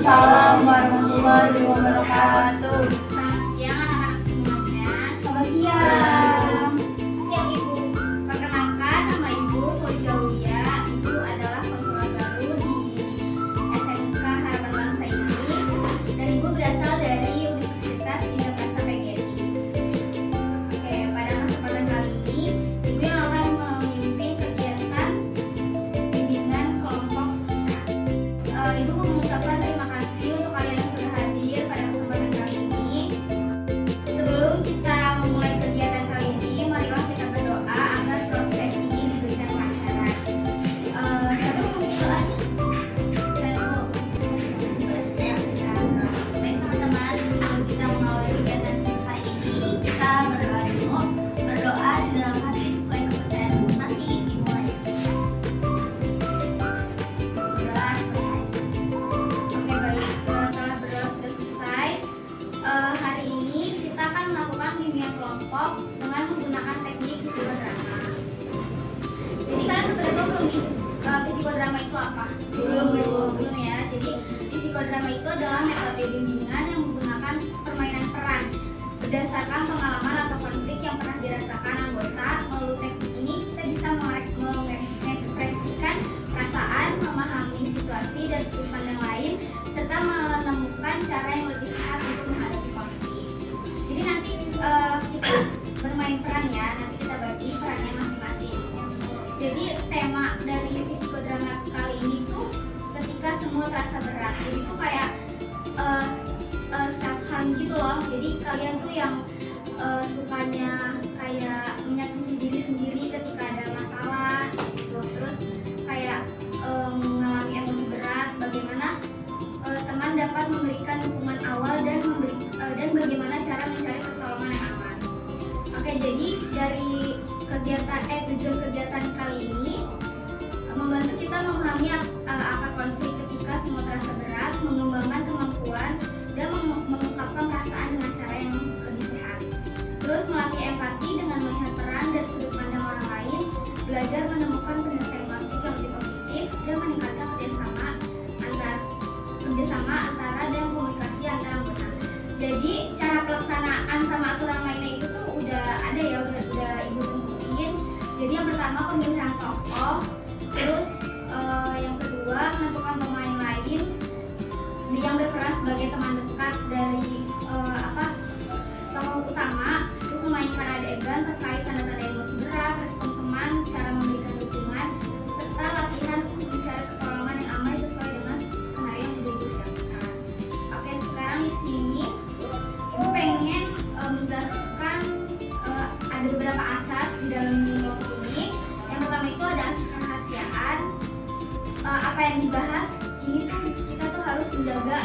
Waalaikumsalam warahmatullahi wabarakatuh. Selamat siang anak-anak semuanya. Selamat siang. Siang Ibu. Perkenalkan nama Ibu Fauziya. Ibu adalah konselor baru di SMK Harapan Bangsa ini. Dan Ibu berasal dari Universitas Indonesia PGRI. Oke, pada kesempatan kali ini Ibu yang akan memimpin kegiatan bimbingan kelompok kita. Ibu mengucapkan terima kasih untuk kalian yang sudah hadir pada kesempatan kali ini. Sebelum kita memulai kegiatan kali ini, marilah kita berdoa agar proses ini diberikan kelancaran. Siapa yang mau berdoa? Saya mau. Baik teman-teman, sebelum kita memulai kegiatan hari ini, kita berdoa dulu. Berdoa di dalam hati sesuai kepercayaan masing-masing. Dimulai. Berdoa selesai. Oke baik, setelah berdoa sudah selesai, hari ini kita akan melakukan bimbingan kelompok dengan menggunakan teknik psikodrama. Jadi kalian sudah tahu belum nih psikodrama itu apa? Belum ya. Jadi psikodrama itu adalah metode bimbingan yang menggunakan permainan peran berdasarkan pengalaman atau konflik yang pernah dirasakan anggota. Melalui teknik ini kita bisa mengekspresikan perasaan, memahami situasi dan sudut pandang lain, serta menemukan cara yang lebih sehat untuk menghadapi konflik. Jadi nanti kita bermain peran ya, nanti kita bagi perannya masing-masing. Jadi tema dari psikodrama kali ini tuh ketika semua terasa berat. Jadi itu kayak self harm gitu loh. Jadi kalian tuh yang sukanya kayak menyakiti diri sendiri ketika ada masalah gitu. Terus kayak mengalami emosi berat, bagaimana teman dapat memberikan dukungan awal dan bagaimana cara mencari pertolongan yang aman. Oke, jadi dari tujuan kegiatan kali ini membantu kita memahami akar konflik ketika semua terasa berat, mengembangkan kemampuan dan mengungkapkan perasaan dengan cara yang lebih sehat. Terus melatih empati dengan melihat peran dan sudut pandang orang lain, belajar menemukan penyelesaian konflik yang lebih positif dan meningkatkan kerjasama antara dan komunikasi antara anggota. Jadi cara pelaksanaan sama aturan mainnya itu tuh udah ada ya, udah Ibu tentuin. Jadi yang pertama pemilihan tokoh, terus yang kedua menentukan pemain lain yang berperan sebagai teman dekat dari tokoh utama, terus memainkan adegan terkait tanda-tanda emosi berat, respon teman, cara memberikan dukungan, serta latihan untuk mencari pertolongan yang aman sesuai dengan skenario yang sudah Ibu siapkan. Oke, sekarang di sini Ibu pengen menjelaskan ada beberapa asas di dalam kelompok ini. Yang pertama itu ada asas kerahasiaan. Apa yang dibahas ini tuh kita tuh harus menjaga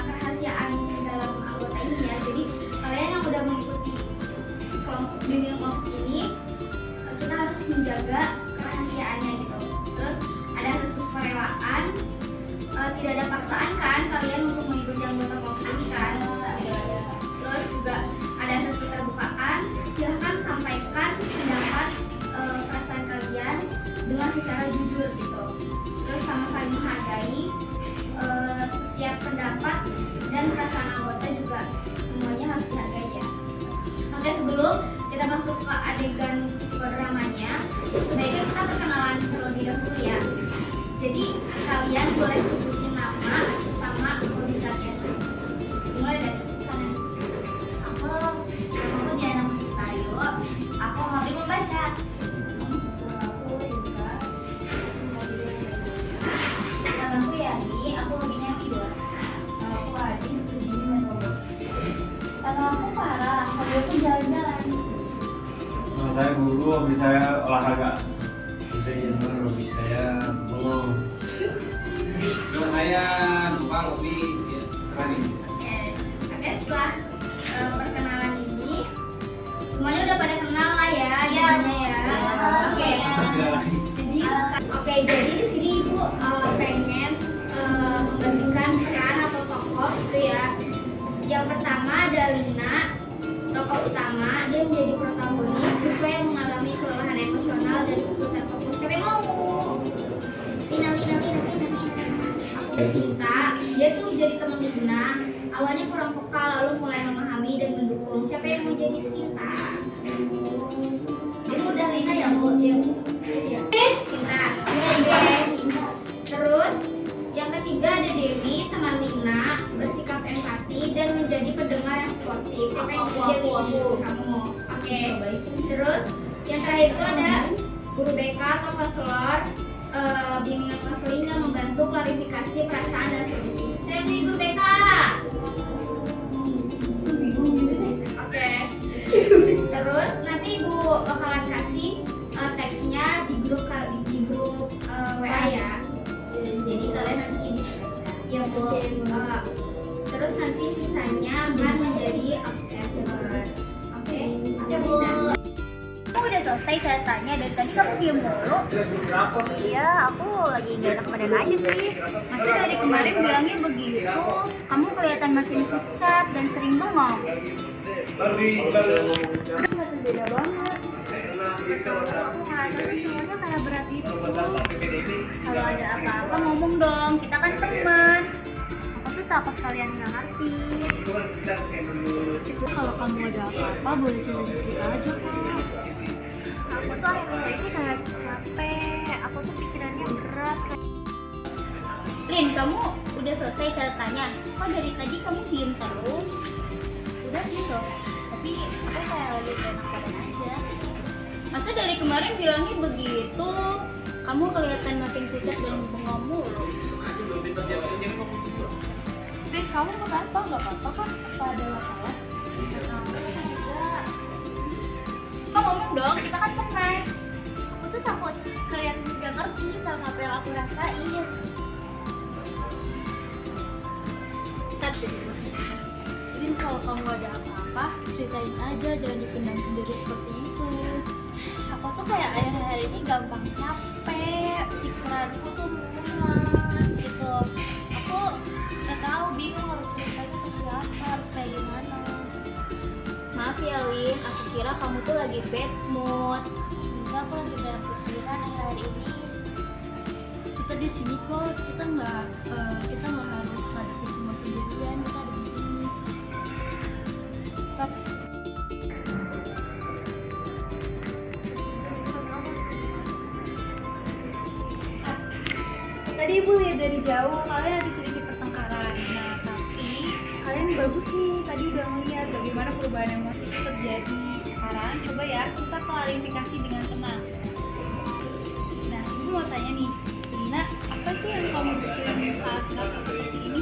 kerahasiaan dalam anggota ini ya. Jadi kalian yang udah mengikuti bimbingan kelompok ini, kita harus menjaga kerahasiaannya gitu. Terus ada asas kesukarelaan, tidak ada paksaan kan kalian untuk mengikuti anggota kelompok ini kan. Terus juga ada asas keterbukaan, silahkan sampaikan pendapat perasaan kalian dengan secara jujur gitu. Terus sama saling menghargai setiap pendapat dan perasaan anggota juga semuanya harus dihargai ya. Oke, sebelum kita masuk ke adegan psikodramanya, sebaiknya kita perkenalan terlebih dahulu ya. Jadi kalian boleh sebutin nama sama hobi kalian. Mulai dari sana. Aku Diana Musitayo. Aku hobi membaca. Aku juga Namaku Yani. Aku hobinya tidur. Aku Adis, hobinya main robot. Nama aku Farah. Hobi aku jalan-jalan. Nama saya Guru, hobi saya olahraga. Saya Januar, hobi saya bengong. Nama saya Nopal, hobi running. Oke, setelah perkenalan ini semuanya udah pada kenal lah ya, dirinya ya. Oke. Jadi di sini Ibu pengen membagikan peran atau tokoh gitu ya. Yang pertama ada Lina, tokoh utama. Dia menjadi protagonis siswa yang mengalami kelelahan emosional dan kesulitan fokus. Siapa yang mau? Lina. Aku Sinta. Dia tuh terakhir itu ada guru BK atau konselor, bimbingan konseling yang membantu klarifikasi perasaan dan solusi. Saya ambil guru BK. Oke. Terus nanti ibu bakalan kasih teksnya di grup WA ya. Jadi kalian nanti bisa baca. Iya bu. Terus nanti sisanya akan menjadi observer. Oke. Oke bu. Kamu udah selesai ceritanya dari tadi kamu diem mulu. Iya, aku lagi gak enak badan aja sih. Masa dari kemarin bilangnya begitu. Kamu kelihatan makin pucat dan sering bengong. Beda banget. Aku ngerasa semuanya kayak berat gitu. Kalau ada apa-apa ngomong dong, kita kan teman. Aku tuh takut kalian nggak ngerti. Kalau kamu ada apa-apa boleh cerita aja kak. Aku tuh akhir-akhir ini kayak capek. Aku tuh pikirannya berat. Lin, kamu udah selesai catatannya? Kok dari tadi kamu diem terus? Udah gitu. Tapi aku kayak lagi enak badan aja. Masa dari kemarin bilangnya begitu? Kamu kelihatan makin pucat dan bengong mulu. Lin, kamu kenapa? Gak apa-apa kan? Apa ada masalah? Enggak. Kamu ngomong dong, kita kan teman. Aku tuh takut kalian gak ngerti sama apa yang aku rasain. Satu. Lin, kalau kamu ada apa-apa, ceritain aja, jangan dipendam sendiri seperti itu. Aku tuh kayak akhir-akhir ini gampang capek, pikiranku tuh mulan gitu. Aku gak tahu, bingung harus ceritanya ke siapa, harus kayak gimana. Maaf ya Lin, aku kira kamu tuh lagi bad mood. Enggak, aku lagi banyak pikiran akhir-akhir ini. Kita di sini kok, kita nggak harus hadapi semua sendirian, kita ada di sini. Tadi ibu lihat dari jauh kalian ada sedikit pertengkaran. Nah, tapi kalian bagus nih, tadi udah ngeliat bagaimana perubahan emosi itu terjadi. Sekarang coba ya kita klarifikasi dengan tenang. Nah, ibu mau tanya nih, Lina, apa sih yang kamu rasain saat merasa seperti ini?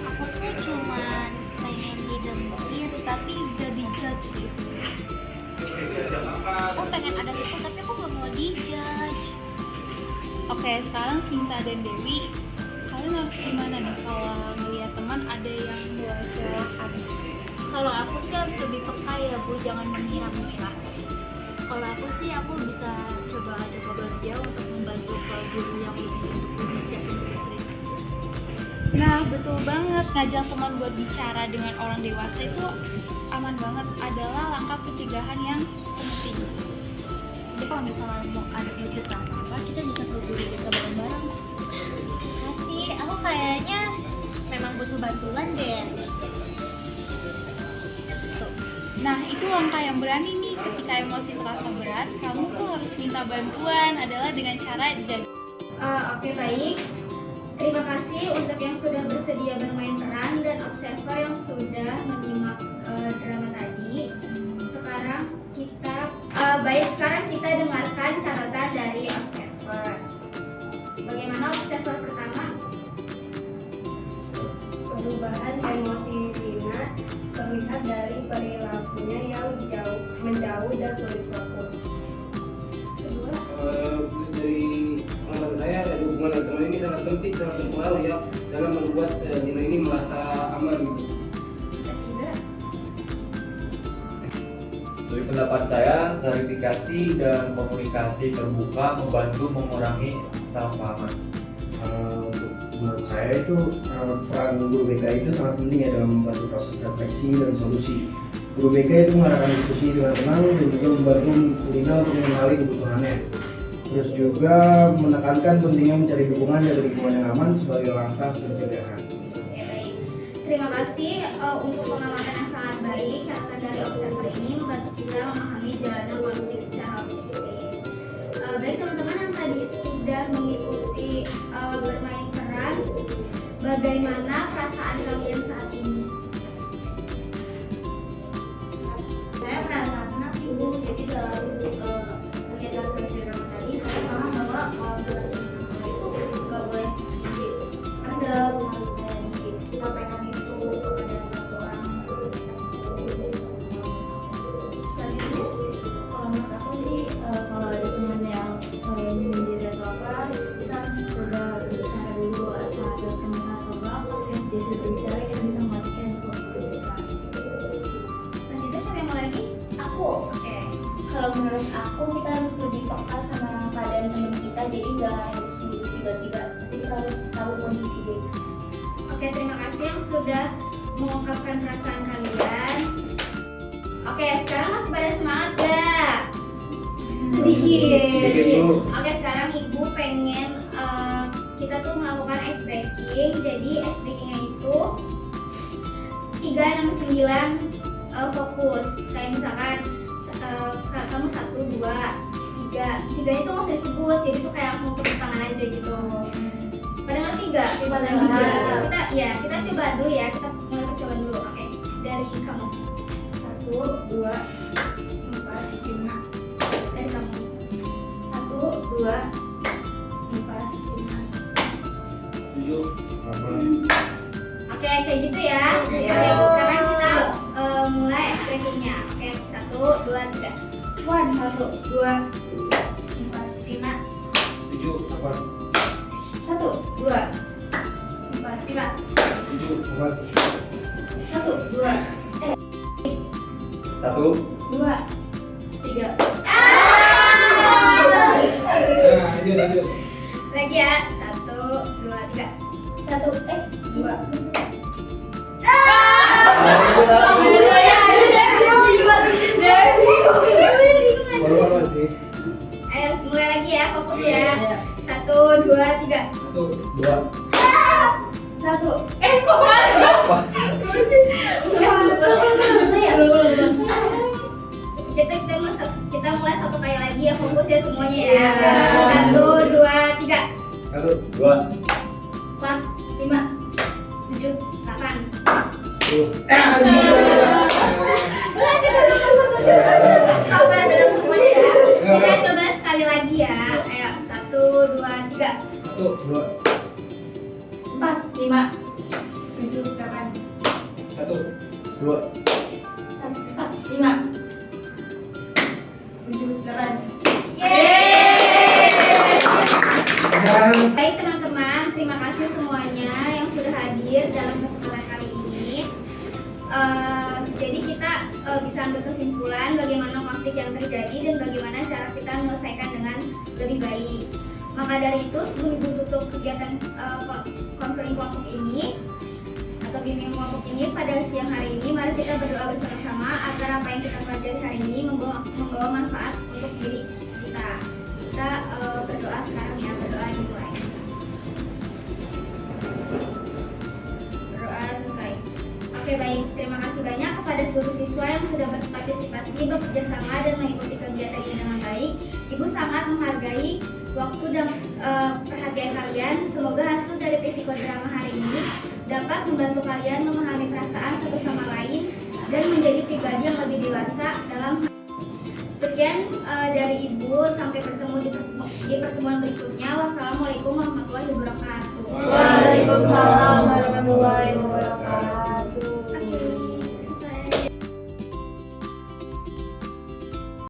Aku tuh cuma pengen didengerin, tapi gak dijudge gitu. Aku pengen ada itu, tapi aku gak mau dijudge. Oke, sekarang Sinta dan Dewi, kalian harus gimana nih kalau ngeliat teman ada yang curhat? Kalau aku sih harus lebih peka ya bu, jangan mengira-mengira. Kalau aku sih, aku bisa coba belajar untuk membantu ke guru yang lebih siap untuk bercerita. Nah, betul banget, ngajak teman buat bicara dengan orang dewasa itu aman banget, adalah langkah pencegahan yang penting. Jadi kalau misalnya mau ada cerita apa, kita bisa ke guru kita bareng-bareng. Kasih, aku kayaknya memang butuh bantuan deh. Nah, itu langkah yang berani nih. Ketika emosi terasa berat, kamu tuh harus minta bantuan, adalah dengan cara Oke, baik. Terima kasih untuk yang sudah bersedia bermain peran dan observer yang sudah menyimak drama tadi. Sekarang kita dengarkan catatan dari observer. Bagaimana observer pertama? Perubahan emosi Lina terlihat dari perilakunya yang menjauh dan sulit fokus. Kedua, Dari pengalaman saya, hubungan dengan teman ini sangat penting, sangat berpengaruh ya dalam membuat Lina ini merasa aman. ketiga, Dari pendapat saya, klarifikasi dan komunikasi terbuka membantu mengurangi kesalahpahaman. Menurut saya itu peran guru BK itu sangat penting ya dalam membantu proses refleksi dan solusi. Guru BK itu mengarahkan diskusi dengan tenang dan juga membantu Lina untuk mengenali kebutuhannya. Terus juga menekankan pentingnya mencari dukungan dari lingkungan yang aman sebagai langkah pencegahan. Oke, baik. Terima kasih untuk pengamatan yang sangat baik. Catatan dari observer ini membantu kita memahami jalannya konflik secara objektif. Baik teman-teman yang tadi sudah mengikuti bermain peran, bagaimana perasaan kalian saat ini? saya merasa senang ibu, jadi baru kalau durasi siswa itu nggak boleh ada harus disampaikan itu kepada satu orang. Selanjutnya, kalau menurut aku sih kalau ada teman yang menyindir atau apa, kita harus coba berbicara dulu ada teman atau enggak. Kalau yang biasa berbicara kita bisa mematikan itu berbicara. Selanjutnya siapa yang mau lagi? Aku, Oke. kalau menurut aku kita harus lebih peka sama keadaan teman kita, jadi nggak harus nunggu tiba-tiba, tapi kita harus tahu kondisi dia. Oke, terima kasih yang sudah mengungkapkan perasaan kalian. Oke, sekarang masih pada semangat gak? Sedikit dulu. Oke, sekarang ibu pengen kita tuh melakukan ice breaking. Jadi ice breakingnya itu 3, 6, 9 fokus. Kayak misalkan kamu 1, 2, 3. 3 itu nggak usah disebut, jadi tuh kayak langsung tepuk tangan aja gitu. Pada ngerti gak? Pada Kita kita coba dulu ya, kita mulai percobaan dulu. Oke, dari kamu 1, 2, 4, 5. Dari kamu 1, 2, 4, 5. 7. Oke, kayak gitu ya. Oke. Oke, sekarang kita mulai ice breakingnya. Oke, 1, 2, 3. 1, 2, 4, 5. 7. 1, 2, 4, 5. 7. 1, 2, 1, 2, 3. Lanjut. Lagi ya. 1, 2, 3. 1, 2. Baru sih. Ayo mulai lagi ya, fokus ya. 1, 2, 3. 1. 2. 1. Kita mulai 1 kali lagi ya, fokus ya semuanya ya. 1, 2, 3. 1. 2, 4, 5, 7, 8. Sampai dalam semuanya ya. Kita coba sekali lagi ya. Ayo, 1, 2, 3. 1. 2. 4, 5, 7, 8. 1. 2. 4, 5, 7, 8. Baik teman-teman, terima kasih semuanya yang sudah hadir dalam kesempatan kali ini. Jadi kita bisa ambil kesimpulan bagaimana konflik yang terjadi dan bagaimana cara kita menyelesaikan dengan lebih baik. Maka dari itu, sebelum ibu tutup kegiatan konseling kelompok ini atau bimbing kelompok ini pada siang hari ini, mari kita berdoa bersama-sama agar apa yang kita pelajari hari ini membawa manfaat untuk diri kita. Kita berdoa sekarang ya, berdoa dimulai. Berdoa selesai. Oke baik, terima kasih banyak kepada seluruh siswa yang sudah berpartisipasi, bekerja sama dan mengikuti kegiatan ini dengan baik. Ibu sangat menghargai waktu dan perhatian kalian. Semoga hasil dari psikodrama hari ini dapat membantu kalian memahami perasaan satu sama lain dan menjadi pribadi yang lebih dewasa dalam. Sekian dari Ibu, sampai bertemu di pertemuan berikutnya. Wassalamualaikum warahmatullahi wabarakatuh. Waalaikumsalam.